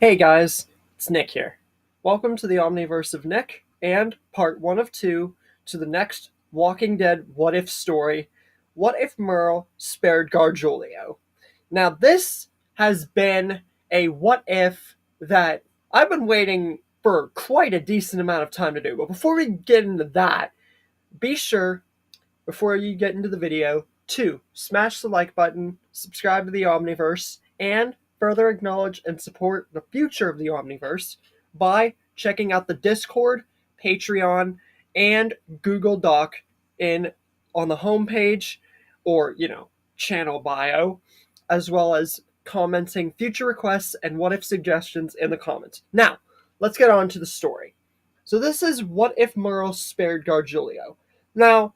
Hey guys, it's Nick here. Welcome to the Omniverse of Nick and part 1 of 2 to the next Walking Dead What If story. What if Merle spared Gargulio? Now, this has been a what if that I've been waiting for quite a decent amount of time to do. But before we get into that, be sure before you get into the video to smash the like button, subscribe to the Omniverse, and further acknowledge and support the future of the Omniverse by checking out the Discord, Patreon, and Google Doc in on the homepage or, channel bio, as well as commenting future requests and what if suggestions in the comments. Now, let's get on to the story. So this is What If Merle Spared Gargulio. Now,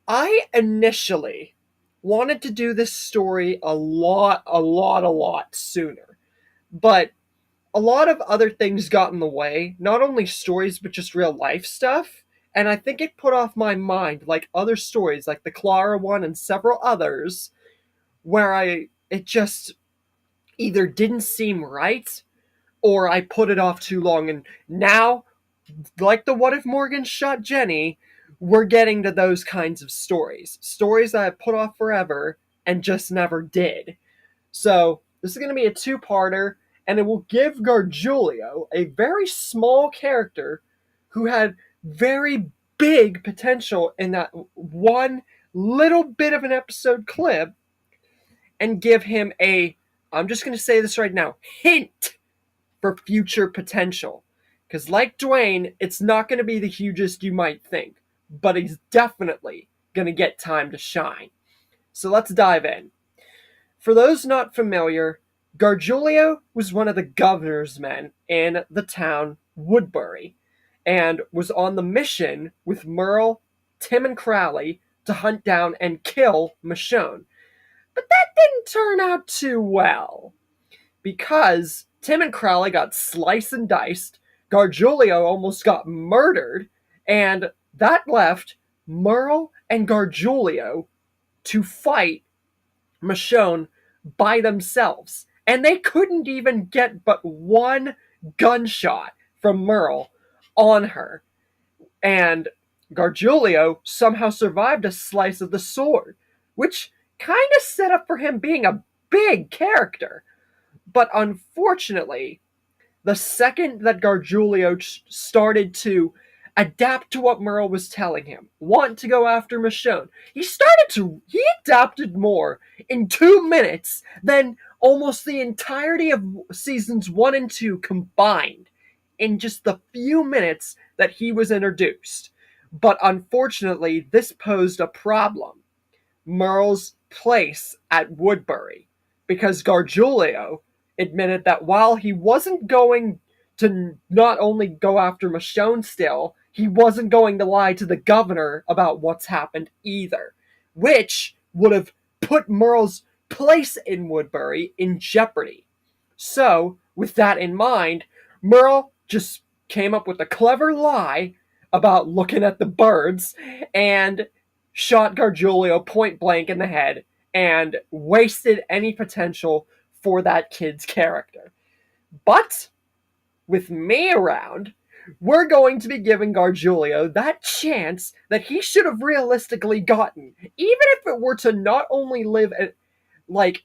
I initially wanted to do this story a lot sooner, but a lot of other things got in the way, not only stories, but just real life stuff. And I think it put off my mind, like other stories, like the Clara one and several others, where it just either didn't seem right or I put it off too long. And now, like the What If Morgan Shot Jenny, we're getting to those kinds of stories. Stories that I put off forever and just never did. So, this is going to be a two-parter, and it will give Gargulio, a very small character who had very big potential in that one little bit of an episode clip, and give him I'm just going to say this right now, hint for future potential. Because, like Dwayne, it's not going to be the hugest you might think, but he's definitely going to get time to shine. So let's dive in. For those not familiar, Gargulio was one of the governor's men in the town Woodbury and was on the mission with Merle, Tim, and Crowley to hunt down and kill Michonne. But that didn't turn out too well, because Tim and Crowley got sliced and diced, Gargulio almost got murdered, and that left Merle and Gargulio to fight Michonne by themselves. And they couldn't even get but one gunshot from Merle on her. And Gargulio somehow survived a slice of the sword, which kind of set up for him being a big character. But unfortunately, the second that Gargulio started to adapt to what Merle was telling him, want to go after Michonne, he adapted more in 2 minutes than almost the entirety of seasons 1 and 2 combined in just the few minutes that he was introduced. But unfortunately, this posed a problem. Merle's place at Woodbury, because Gargulio admitted that while he wasn't going to not only go after Michonne still, he wasn't going to lie to the governor about what's happened either, which would have put Merle's place in Woodbury in jeopardy. So, with that in mind, Merle just came up with a clever lie about looking at the birds and shot Gargulio point blank in the head and wasted any potential for that kid's character. But with me around, we're going to be giving Gargulio that chance that he should have realistically gotten, even if it were to not only live at, not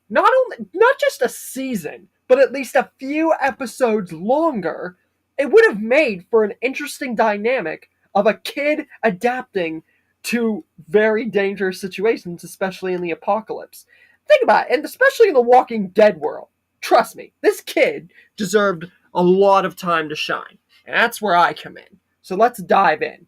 just a season, but at least a few episodes longer. It would have made for an interesting dynamic of a kid adapting to very dangerous situations, especially in the apocalypse. Think about it, and especially in the Walking Dead world. Trust me, this kid deserved a lot of time to shine. And that's where I come in. So let's dive in.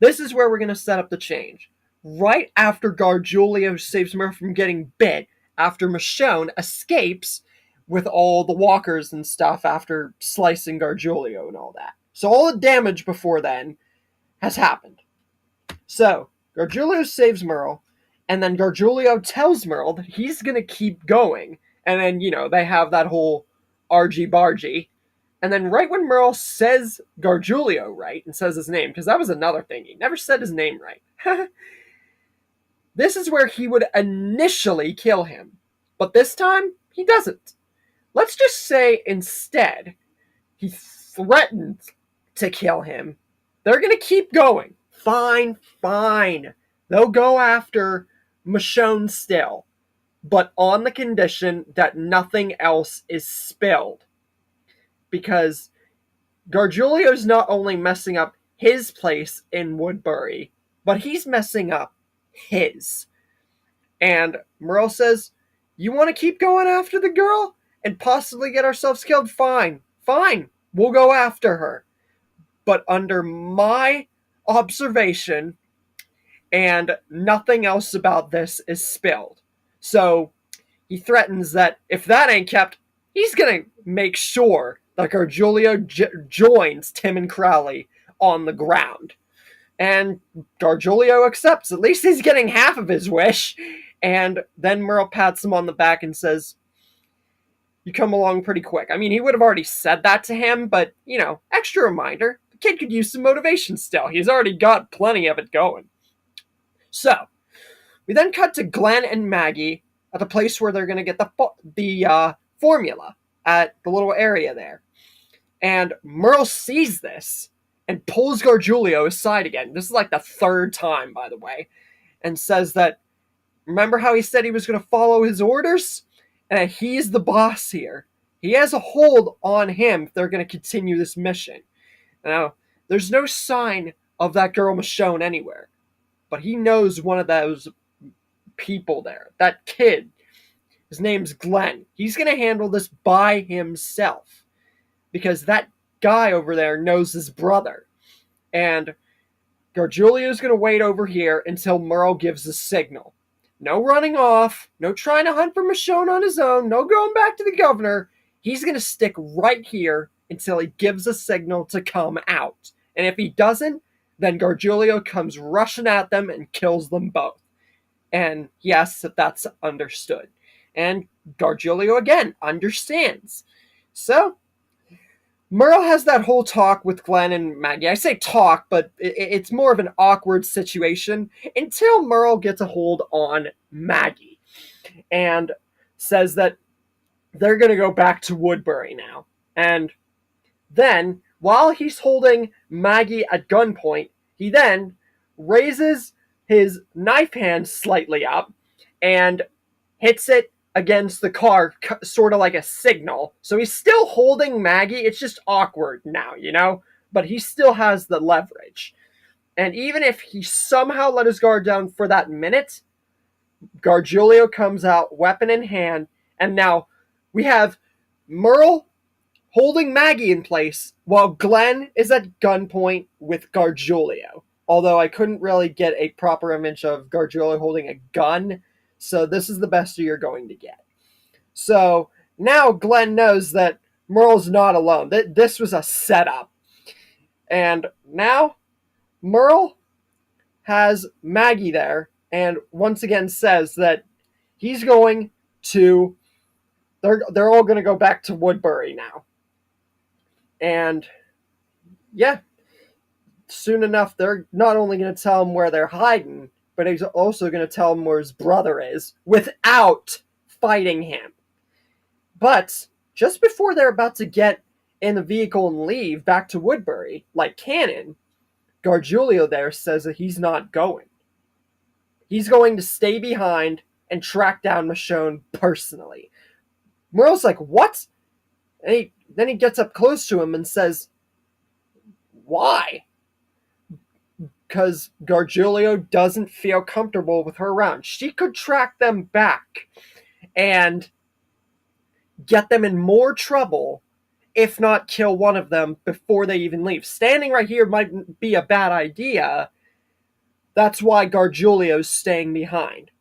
This is where we're going to set up the change. Right after Gargulio saves Merle from getting bit, after Michonne escapes with all the walkers and stuff after slicing Gargulio and all that. So all the damage before then has happened. So, Gargulio saves Merle, and then Gargulio tells Merle that he's going to keep going. And then, they have that whole argy-bargy. And then right when Merle says Gargulio right, and says his name, because that was another thing, he never said his name right. This is where he would initially kill him. But this time, he doesn't. Let's just say instead he threatened to kill him. They're going to keep going. Fine, fine. They'll go after Michonne still, but on the condition that nothing else is spilled. Because Gargulio's not only messing up his place in Woodbury, but he's messing up his. And Merle says, "You want to keep going after the girl and possibly get ourselves killed? Fine, fine, we'll go after her. But under my observation, and nothing else about this is spilled." So he threatens that if that ain't kept, he's going to make sure that Gargulio joins Tim and Crowley on the ground. And Gargulio accepts. At least he's getting half of his wish. And then Merle pats him on the back and says, "You come along pretty quick." I mean, he would have already said that to him, but, extra reminder. The kid could use some motivation still. He's already got plenty of it going. So, we then cut to Glenn and Maggie at the place where they're going to get the formula at the little area there. And Merle sees this and pulls Gargulio aside again. This is like the third time, by the way, and says that, remember how he said he was going to follow his orders? And he's the boss here. He has a hold on him if they're going to continue this mission. Now, there's no sign of that girl Michonne anywhere, but he knows one of those people there, that kid. His name's Glenn. He's going to handle this by himself because that guy over there knows his brother. And Gargulio's going to wait over here until Merle gives a signal. No running off, no trying to hunt for Michonne on his own, no going back to the governor. He's going to stick right here until he gives a signal to come out. And if he doesn't, then Gargulio comes rushing at them and kills them both. And he asks if that's understood. And Gargulio, again, understands. So, Merle has that whole talk with Glenn and Maggie. I say talk, but it's more of an awkward situation until Merle gets a hold on Maggie and says that they're going to go back to Woodbury now. And then, while he's holding Maggie at gunpoint, he then raises his knife hand slightly up and hits it against the car, sort of like a signal. So he's still holding Maggie. It's just awkward now, but he still has the leverage. And even if he somehow let his guard down for that minute, Gargulio comes out, weapon in hand, and now we have Merle holding Maggie in place while Glenn is at gunpoint with Gargulio. Although I couldn't really get a proper image of Gargulio holding a gun, so this is the best you're going to get. So now Glenn knows that Merle's not alone. This was a setup. And now Merle has Maggie there and once again says that he's going to... They're all going to go back to Woodbury now. And yeah, soon enough, they're not only going to tell him where they're hiding, but he's also going to tell him where his brother is without fighting him. But just before they're about to get in the vehicle and leave back to Woodbury, like canon, Gargulio there says that he's not going. He's going to stay behind and track down Michonne personally. Merle's like, "What?" And then he gets up close to him and says, "Why?" Because Gargulio doesn't feel comfortable with her around. She could track them back and get them in more trouble, if not kill one of them before they even leave. Standing right here might be a bad idea. That's why Gargulio's staying behind.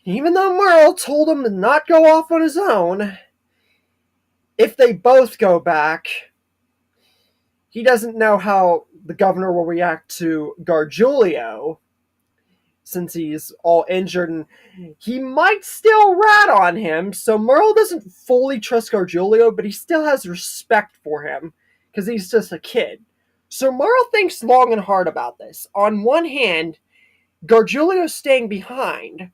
Even though Merle told him to not go off on his own, if they both go back, he doesn't know how the governor will react to Gargulio, since he's all injured, and he might still rat on him, so Merle doesn't fully trust Gargulio, but he still has respect for him, because he's just a kid. So Merle thinks long and hard about this. On one hand, Gargulio staying behind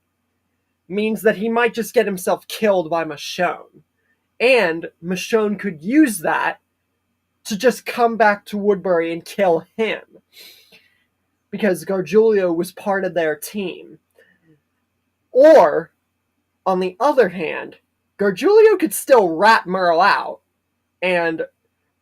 means that he might just get himself killed by Michonne. and Michonne could use that to just come back to Woodbury and kill him, because Gargulio was part of their team. Or, on the other hand, Gargulio could still rat Merle out, and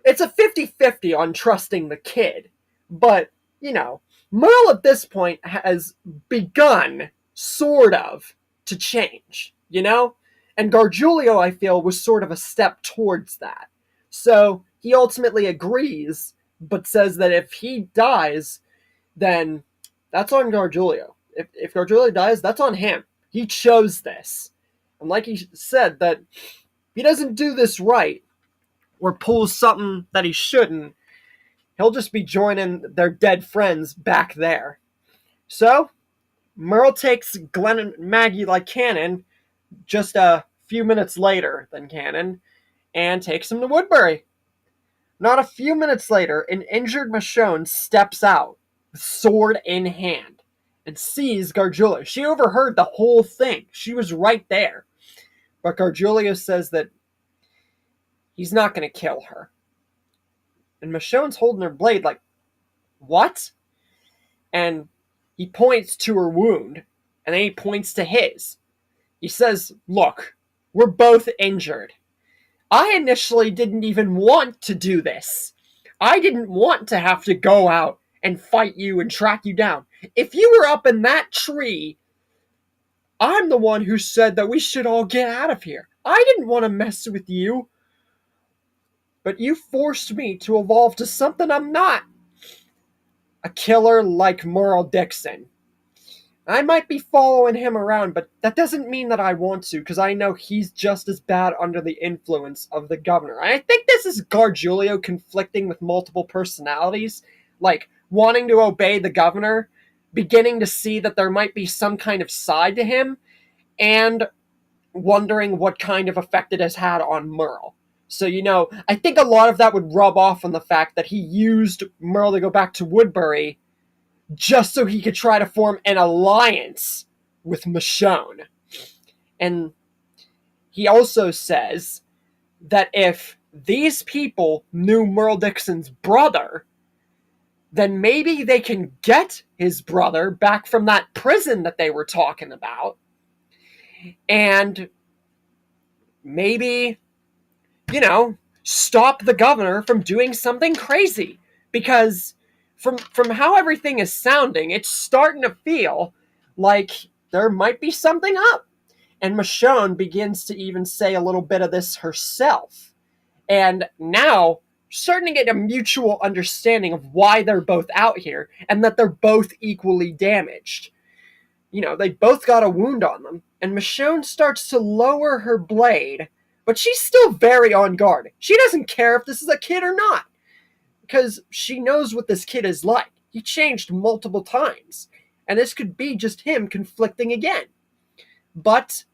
it's a 50-50 on trusting the kid. But, Merle at this point has begun, sort of, to change, And Gargulio, I feel, was sort of a step towards that. So he ultimately agrees, but says that if he dies, then that's on Gargulio. If Gargulio dies, that's on him. He chose this. And like he said, that if he doesn't do this right, or pulls something that he shouldn't, he'll just be joining their dead friends back there. So, Merle takes Glenn and Maggie like canon just a few minutes later than canon, and takes him to Woodbury. Not a few minutes later, an injured Michonne steps out, sword in hand, and sees Gargulio. She overheard the whole thing. She was right there. But Gargulio says that he's not going to kill her. And Michonne's holding her blade like, what? And he points to her wound, and then he points to his. He says, look, we're both injured. I initially didn't even want to do this. I didn't want to have to go out and fight you and track you down. If you were up in that tree, I'm the one who said that we should all get out of here. I didn't want to mess with you. But you forced me to evolve to something I'm not. A killer like Merle Dixon. I might be following him around, but that doesn't mean that I want to, because I know he's just as bad under the influence of the governor. I think this is Gargulio conflicting with multiple personalities, like wanting to obey the governor, beginning to see that there might be some kind of side to him, and wondering what kind of effect it has had on Merle. So, I think a lot of that would rub off on the fact that he used Merle to go back to Woodbury just so he could try to form an alliance with Michonne. And he also says that if these people knew Merle Dixon's brother, then maybe they can get his brother back from that prison that they were talking about. And maybe, stop the governor from doing something crazy. Because from how everything is sounding, it's starting to feel like there might be something up. And Michonne begins to even say a little bit of this herself. And now, starting to get a mutual understanding of why they're both out here, and that they're both equally damaged. They both got a wound on them, and Michonne starts to lower her blade, but she's still very on guard. She doesn't care if this is a kid or not, because she knows what this kid is like. He changed multiple times, and this could be just him conflicting again. But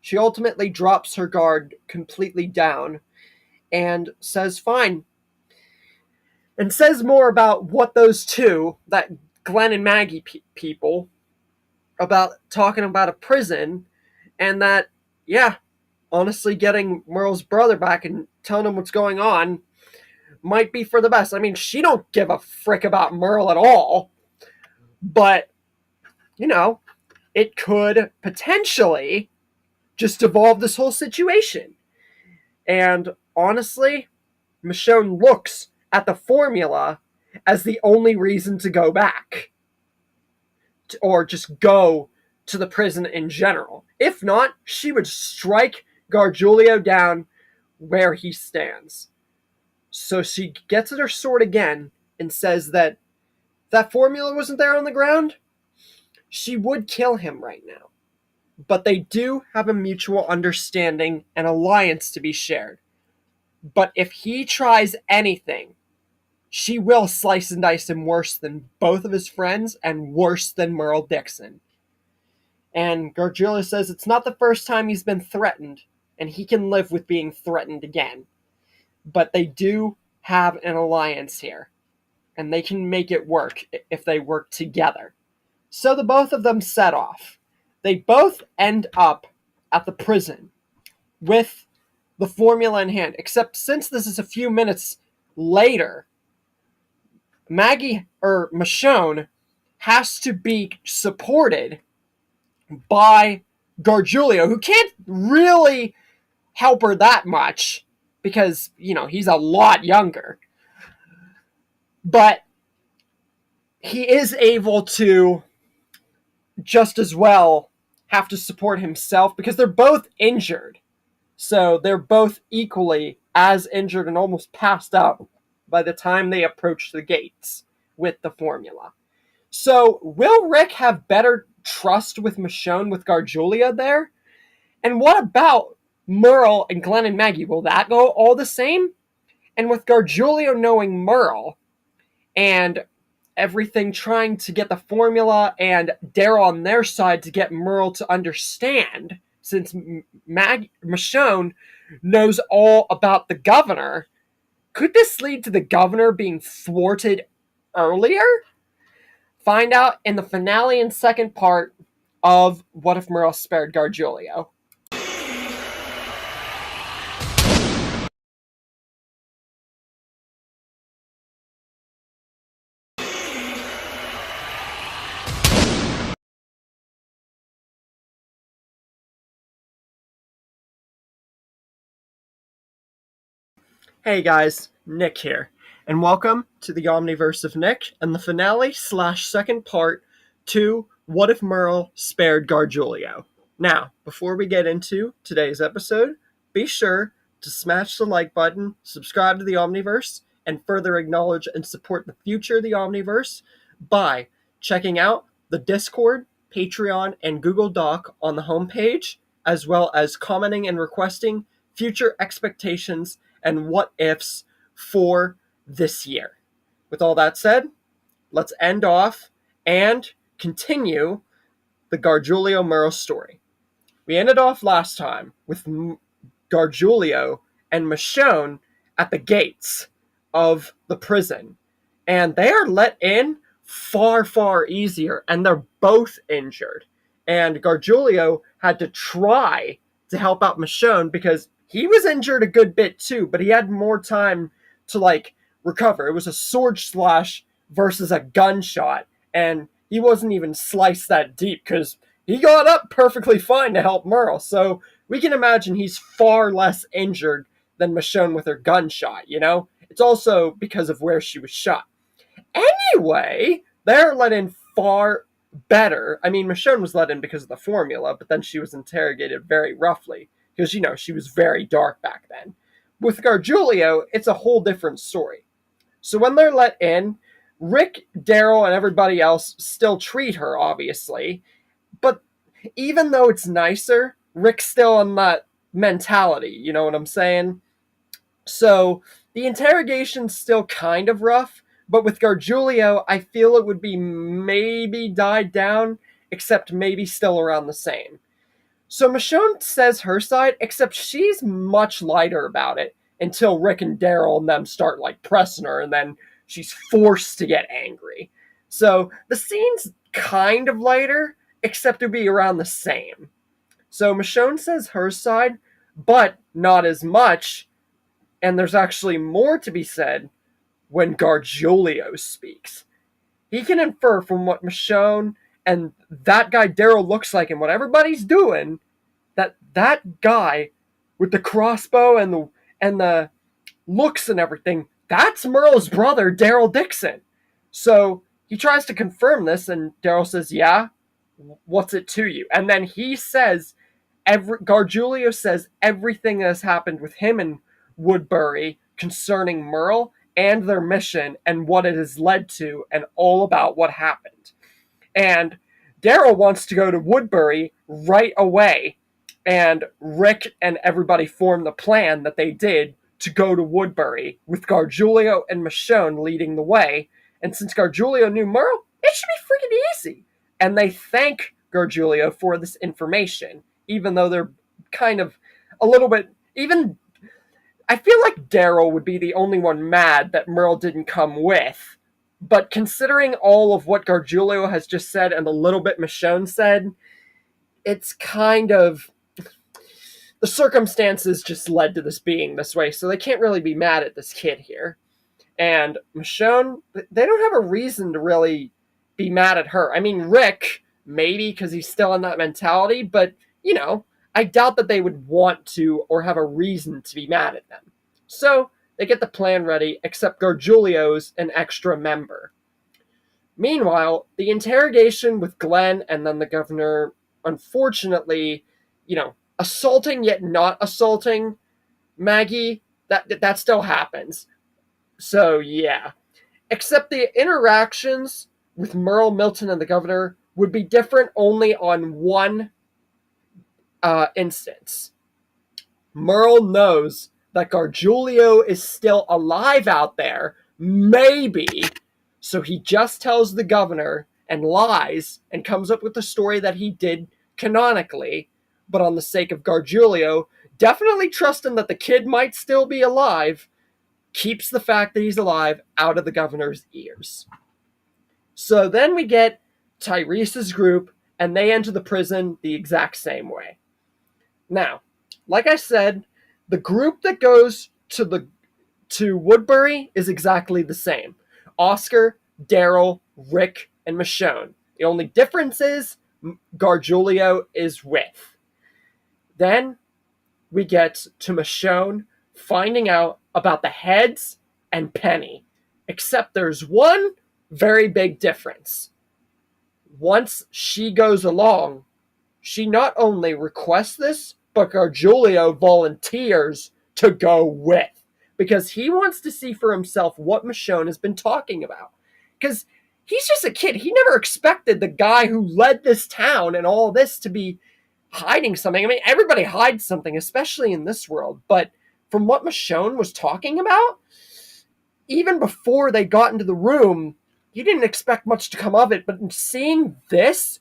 she ultimately drops her guard completely down and says fine. And says more about what those two, that Glenn and Maggie people, about talking about a prison, and that, yeah, honestly getting Merle's brother back and telling him what's going on might be for the best. I mean, she don't give a frick about Merle at all, but, it could potentially just evolve this whole situation. And honestly, Michonne looks at the formula as the only reason to go back. Or just go to the prison in general. If not, she would strike Gargulio down where he stands. So she gets at her sword again and says that if that formula wasn't there on the ground, she would kill him right now. But they do have a mutual understanding and alliance to be shared. But if he tries anything, she will slice and dice him worse than both of his friends and worse than Merle Dixon. And Gargulio says it's not the first time he's been threatened, and he can live with being threatened again. But they do have an alliance here, and they can make it work if they work together. So the both of them set off. They both end up at the prison with the formula in hand. Except since this is a few minutes later, Michonne has to be supported by Gargulio, who can't really help her that much because, he's a lot younger. But he is able to just as well have to support himself because they're both injured. So they're both equally as injured and almost passed out by the time they approach the gates with the formula. So will Rick have better trust with Michonne with Gargulio there? And what about Merle and Glenn and Maggie? Will that go all the same? And with Gargulio knowing Merle and everything trying to get the formula, and Daryl on their side to get Merle to understand, since Michonne knows all about the governor, could this lead to the governor being thwarted earlier? Find out in the finale and second part of What If Merle Spared Gargulio. Hey guys, Nick here, and welcome to the Omniverse of Nick and the finale / second part to What If Merle Spared Gargulio. Now, before we get into today's episode, be sure to smash the like button, subscribe to the Omniverse, and further acknowledge and support the future of the Omniverse by checking out the Discord, Patreon, and Google Doc on the homepage, as well as commenting and requesting future expectations and what ifs for this year. With all that said, let's end off and continue the Gargulio Merle story. We ended off last time with Gargulio and Michonne at the gates of the prison, and they are let in far, far easier, and they're both injured. And Gargulio had to try to help out Michonne because he was injured a good bit too, but he had more time to recover. It was a sword slash versus a gunshot, and he wasn't even sliced that deep because he got up perfectly fine to help Merle. So we can imagine he's far less injured than Michonne with her gunshot, It's also because of where she was shot. Anyway, they're let in far better. I mean, Michonne was let in because of the formula, but then she was interrogated very roughly because, she was very dark back then. With Gargulio, it's a whole different story. So when they're let in, Rick, Daryl, and everybody else still treat her, obviously. But even though it's nicer, Rick's still on that mentality, you know what I'm saying? So the interrogation's still kind of rough, but with Gargulio, I feel it would be maybe died down, except maybe still around the same. So Michonne says her side, except she's much lighter about it until Rick and Daryl and them start pressing her, and then she's forced to get angry. So the scene's kind of lighter, except to be around the same. So Michonne says her side, but not as much, and there's actually more to be said when Gargulio speaks. He can infer from what Michonne and that guy Daryl looks like and what everybody's doing that guy with the crossbow and the looks and everything, that's Merle's brother, Daryl Dixon. So he tries to confirm this, and Daryl says, yeah, what's it to you? And then he says, Gargulio says everything that has happened with him and Woodbury concerning Merle and their mission and what it has led to and all about what happened. And Daryl wants to go to Woodbury right away, and Rick and everybody form the plan that they did to go to Woodbury with Gargulio and Michonne leading the way. And since Gargulio knew Merle, it should be freaking easy. And they thank Gargulio for this information, even though they're kind of a little bit, even, I feel like Daryl would be the only one mad that Merle didn't come with. But considering all of what Gargulio has just said and the little bit Michonne said, it's kind of, the circumstances just led to this being this way, so they can't really be mad at this kid here. And Michonne, they don't have a reason to really be mad at her. I mean, Rick, maybe because he's still in that mentality, but, I doubt that they would want to or have a reason to be mad at them. So they get the plan ready, except Gargulio's an extra member. Meanwhile, the interrogation with Glenn and then the governor, unfortunately, assaulting yet not assaulting Maggie, that still happens. So, yeah. Except the interactions with Merle, Milton, and the governor would be different only on one instance. Merle knows that Gargulio is still alive out there, maybe, so he just tells the governor and lies and comes up with the story that he did canonically, but on the sake of Gargulio, definitely trusting that the kid might still be alive, keeps the fact that he's alive out of the governor's ears. So then we get Tyrese's group, and they enter the prison the exact same way. Now, like I said, the group that goes to Woodbury is exactly the same. Oscar, Daryl, Rick, and Michonne. The only difference is Gargulio is with. Then we get to Michonne finding out about the heads and Penny. Except there's one very big difference. Once she goes along, she not only requests this, but Gargulio volunteers to go with. Because he wants to see for himself what Michonne has been talking about. Because he's just a kid. He never expected the guy who led this town and all this to be hiding something. I mean, everybody hides something, especially in this world. But from what Michonne was talking about, even before they got into the room, you didn't expect much to come of it. But seeing this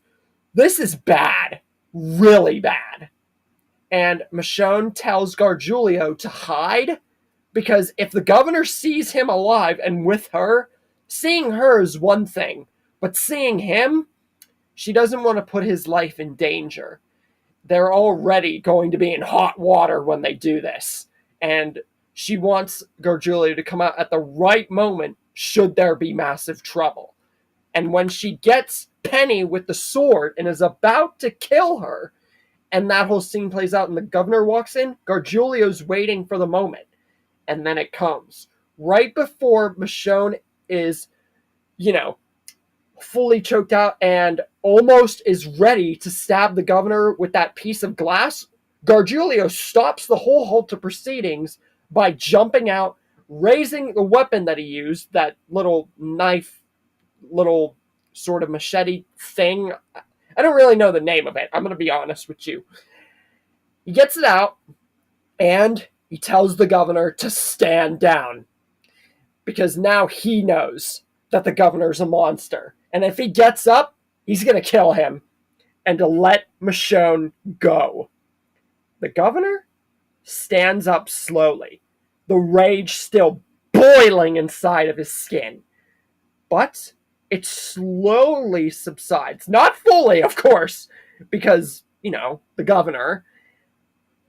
is bad. Really bad. And Michonne tells Gargulio to hide, because if the governor sees him alive and with her, seeing her is one thing, but seeing him, she doesn't want to put his life in danger. They're already going to be in hot water when they do this. And she wants Gargulio to come out at the right moment should there be massive trouble. And when she gets Penny with the sword and is about to kill her, and that whole scene plays out and the governor walks in, Gargulio's waiting for the moment. And then it comes. Right before Michonne is, fully choked out and almost is ready to stab the governor with that piece of glass, Gargulio stops the whole halt to proceedings by jumping out, raising the weapon that he used, that little knife, little sort of machete thing. I don't really know the name of it. I'm going to be honest with you. He gets it out, and he tells the governor to stand down. Because now he knows that the governor's a monster. And if he gets up, he's going to kill him. And to let Michonne go. The governor stands up slowly, the rage still boiling inside of his skin. But it slowly subsides. Not fully, of course, because, the governor.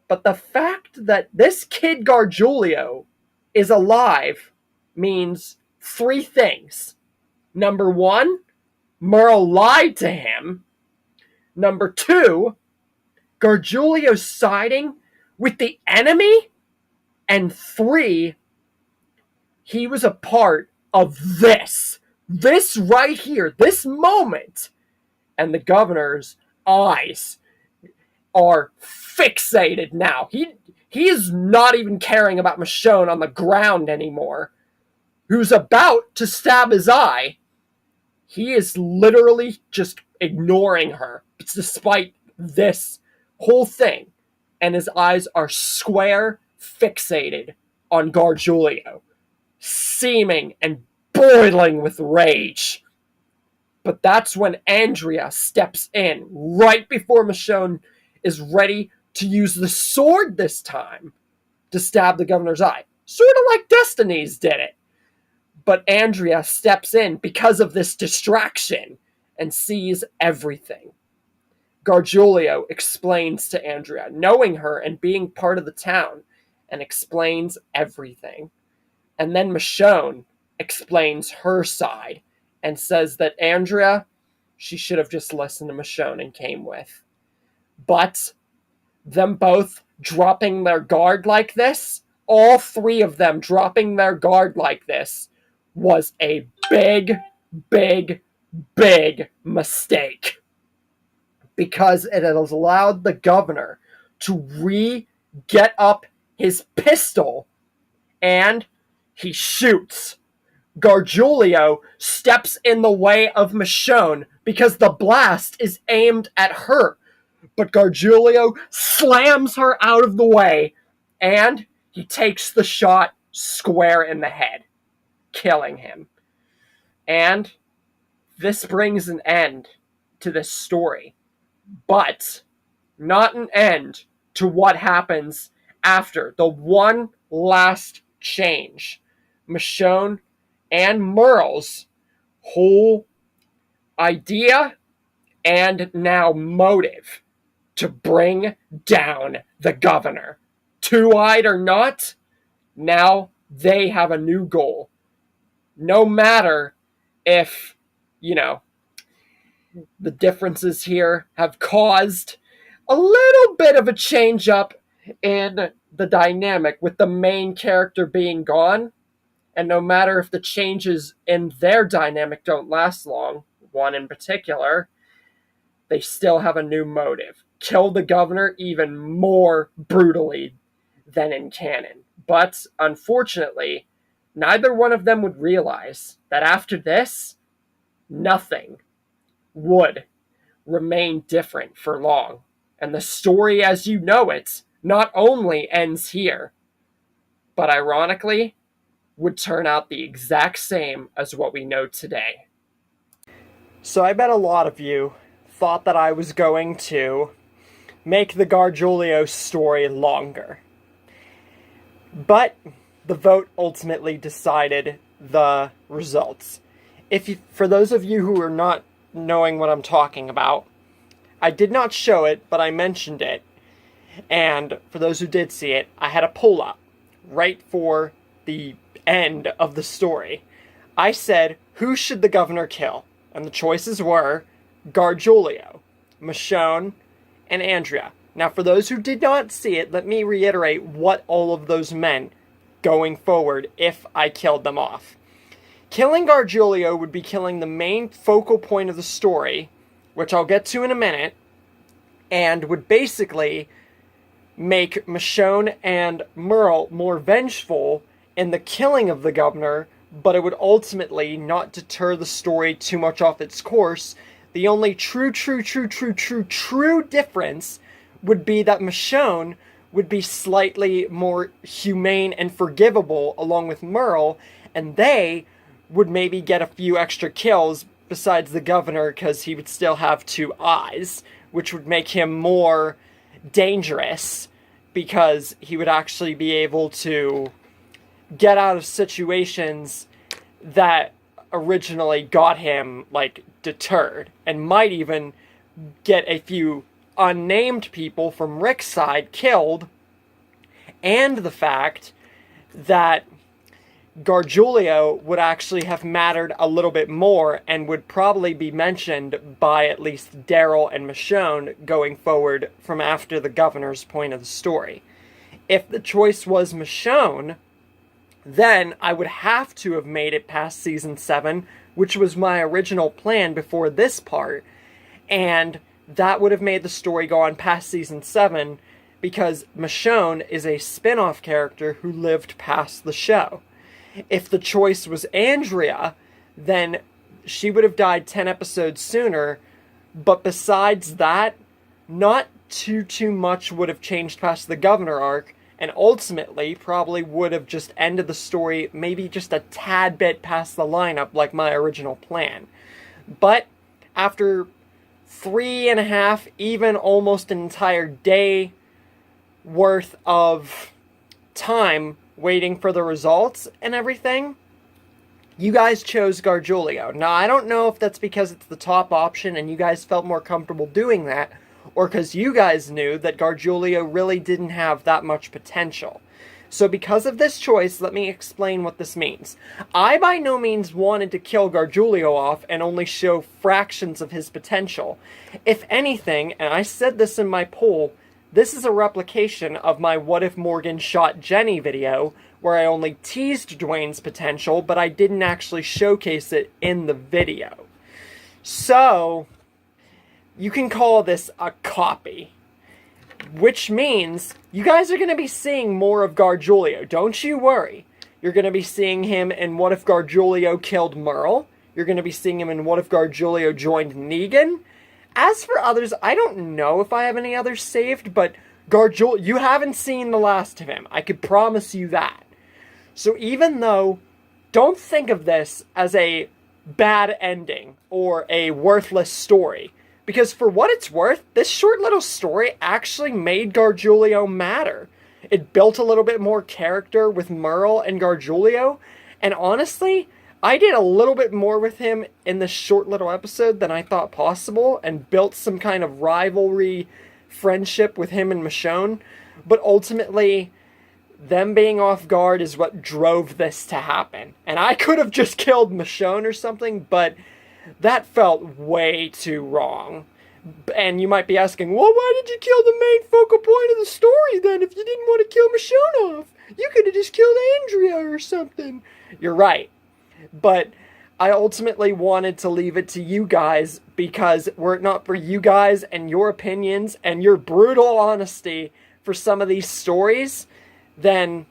But the fact that this kid Gargulio is alive means three things. Number one, Merle lied to him. Number two, Gargulio's siding with the enemy. And three, he was a part of this. This right here, this moment. And the governor's eyes are fixated now. He is not even caring about Michonne on the ground anymore, who's about to stab his eye. He is literally just ignoring her, despite this whole thing. And his eyes are square fixated on Gargulio, seeming and boiling with rage. But that's when Andrea steps in, right before Michonne is ready to use the sword this time to stab the governor's eye. Sort of like Destiny's did it. But Andrea steps in because of this distraction and sees everything. Gargulio explains to Andrea, knowing her and being part of the town, and explains everything. And then Michonne explains her side and says that Andrea, she should have just listened to Michonne and came with. But them both dropping their guard like this, all three of them dropping their guard like this, was a big, big, big mistake. Because it has allowed the governor to get up his pistol and he shoots. Gargulio steps in the way of Michonne because the blast is aimed at her. But Gargulio slams her out of the way and he takes the shot square in the head, killing him. And this brings an end to this story, but not an end to what happens after the one last change. Michonne and Merle's whole idea and now motive to bring down the governor. Two-eyed or not, now they have a new goal. No matter if, the differences here have caused a little bit of a change up in the dynamic with the main character being gone. And no matter if the changes in their dynamic don't last long, one in particular, they still have a new motive. Kill the governor even more brutally than in canon. But unfortunately, neither one of them would realize that after this, nothing would remain different for long. And the story as you know it not only ends here, but ironically, would turn out the exact same as what we know today. So I bet a lot of you thought that I was going to make the Gargulio story longer. But the vote ultimately decided the results. For those of you who are not knowing what I'm talking about, I did not show it, but I mentioned it. And for those who did see it, I had a pull up right for the end of the story. I said, who should the governor kill? And the choices were Gargulio, Michonne, and Andrea. Now, for those who did not see it, let me reiterate what all of those meant going forward if I killed them off. Killing Gargulio would be killing the main focal point of the story, which I'll get to in a minute, and would basically make Michonne and Merle more vengeful in the killing of the governor, but it would ultimately not deter the story too much off its course. The only true difference would be that Michonne would be slightly more humane and forgivable along with Merle, and they would maybe get a few extra kills besides the governor because he would still have two eyes, which would make him more dangerous because he would actually be able to get out of situations that originally got him, deterred, and might even get a few unnamed people from Rick's side killed, and the fact that Gargulio would actually have mattered a little bit more and would probably be mentioned by at least Daryl and Michonne going forward from after the governor's point of the story. If the choice was Michonne, then I would have to have made it past season 7, which was my original plan before this part, and that would have made the story go on past season 7 because Michonne is a spin-off character who lived past the show. If the choice was Andrea, then she would have died 10 episodes sooner, but besides that, not too much would have changed past the governor arc, and ultimately probably would have just ended the story maybe just a tad bit past the lineup like my original plan. But after 3.5, even almost an entire day worth of time waiting for the results and everything, you guys chose Gargulio. Now, I don't know if that's because it's the top option and you guys felt more comfortable doing that, or because you guys knew that Gargulio really didn't have that much potential. So because of this choice, let me explain what this means. I by no means wanted to kill Gargulio off and only show fractions of his potential. If anything, and I said this in my poll, this is a replication of my What If Morgan Shot Jenny video, where I only teased Dwayne's potential, but I didn't actually showcase it in the video. So, you can call this a copy. Which means you guys are going to be seeing more of Gargulio. Don't you worry. You're going to be seeing him in What If Gargulio Killed Merle. You're going to be seeing him in What If Gargulio Joined Negan. As for others, I don't know if I have any others saved, but Gargulio, you haven't seen the last of him. I could promise you that. So even though, don't think of this as a bad ending or a worthless story. Because for what it's worth, this short little story actually made Gargulio matter. It built a little bit more character with Merle and Gargulio, and honestly, I did a little bit more with him in this short little episode than I thought possible, and built some kind of rivalry friendship with him and Michonne, but ultimately, them being off guard is what drove this to happen. And I could have just killed Michonne or something, but that felt way too wrong. And you might be asking, well, why did you kill the main focal point of the story then if you didn't want to kill Michonne off? You could have just killed Andrea or something. You're right. But I ultimately wanted to leave it to you guys, because were it not for you guys and your opinions and your brutal honesty for some of these stories, then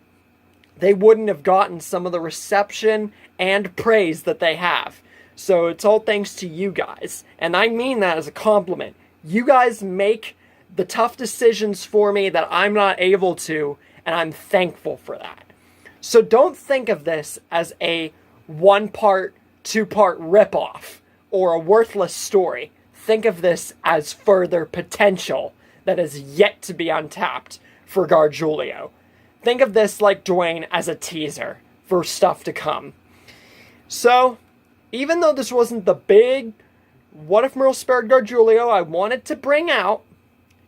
they wouldn't have gotten some of the reception and praise that they have. So it's all thanks to you guys. And I mean that as a compliment. You guys make the tough decisions for me that I'm not able to, and I'm thankful for that. So don't think of this as a one-part, two-part ripoff or a worthless story. Think of this as further potential that is yet to be untapped for Gargulio. Think of this, like Dwayne, as a teaser for stuff to come. So, even though this wasn't the big What If Merle Spared Gargulio I wanted to bring out,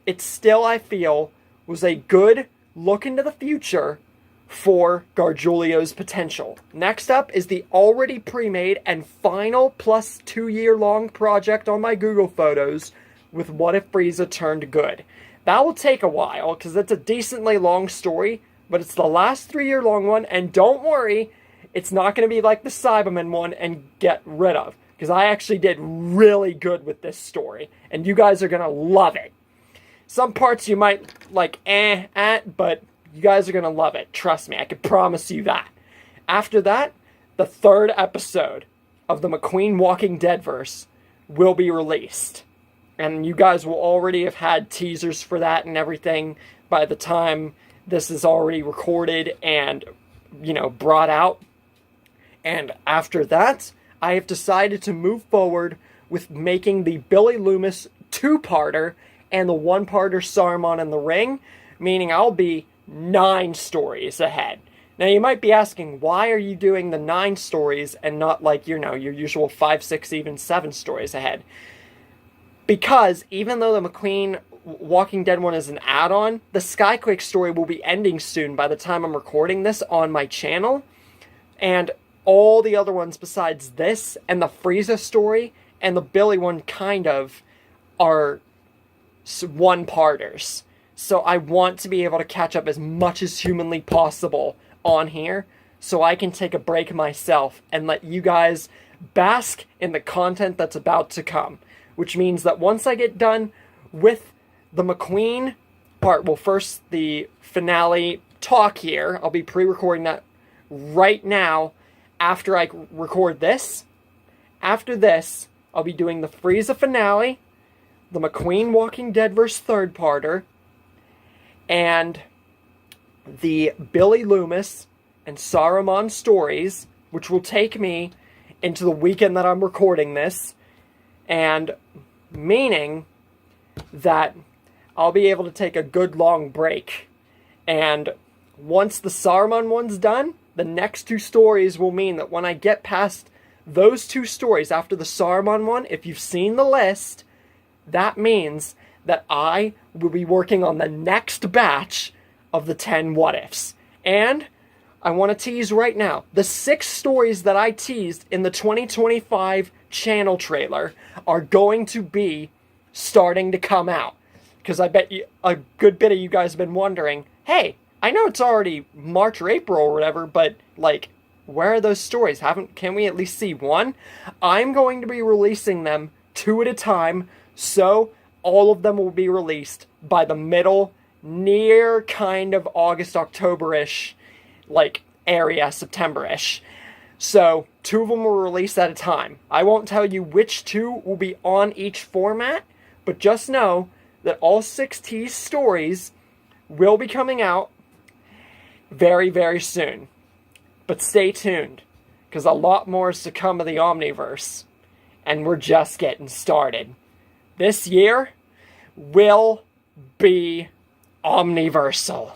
it still, I feel, was a good look into the future for Gargulio's potential. Next up is the already pre-made and final plus 2-year-long project on my Google Photos with What If Frieza Turned Good. That will take a while, because it's a decently long story, but it's the last 3-year-long one, and don't worry, it's not going to be like the Cyberman one and get rid of. Because I actually did really good with this story. And you guys are going to love it. Some parts you might like but you guys are going to love it. Trust me, I can promise you that. After that, the 3rd episode of the McQueen Walking Dead verse will be released. And you guys will already have had teasers for that and everything by the time this is already recorded and, brought out. And after that, I have decided to move forward with making the Billy Loomis 2-parter and the 1-parter Saruman in the Ring, meaning I'll be 9 stories ahead. Now you might be asking, why are you doing the 9 stories and not like, your usual 5, 6, even 7 stories ahead? Because even though the McQueen Walking Dead one is an add-on, the Skyquake story will be ending soon by the time I'm recording this on my channel. And all the other ones besides this and the Frieza story and the Billy one kind of are 1-parters. So I want to be able to catch up as much as humanly possible on here so I can take a break myself and let you guys bask in the content that's about to come. Which means that once I get done with the McQueen part, well, first the finale talk here, I'll be pre-recording that right now after I record this. After this, I'll be doing the Frieza finale, the McQueen Walking Dead vs. 3rd-parter, and the Billy Loomis and Saruman stories, which will take me into the weekend that I'm recording this, and meaning that I'll be able to take a good long break. And once the Saruman one's done, the next 2 stories will mean that when I get past those 2 stories after the Saruman one, if you've seen the list, that means that I will be working on the next batch of the 10 what ifs. And I want to tease right now, the 6 stories that I teased in the 2025 channel trailer are going to be starting to come out. Because I bet you, a good bit of you guys have been wondering, hey, I know it's already March or April or whatever, but like, where are those stories? Can we at least see one? I'm going to be releasing them 2 at a time, so all of them will be released by the middle, near kind of August, October-ish, like, area, September-ish. So, 2 of them will release at a time. I won't tell you which 2 will be on each format, but just know that all 6 teased stories will be coming out very, very soon. But stay tuned, because a lot more is to come of the Omniverse, and we're just getting started. This year will be omniversal.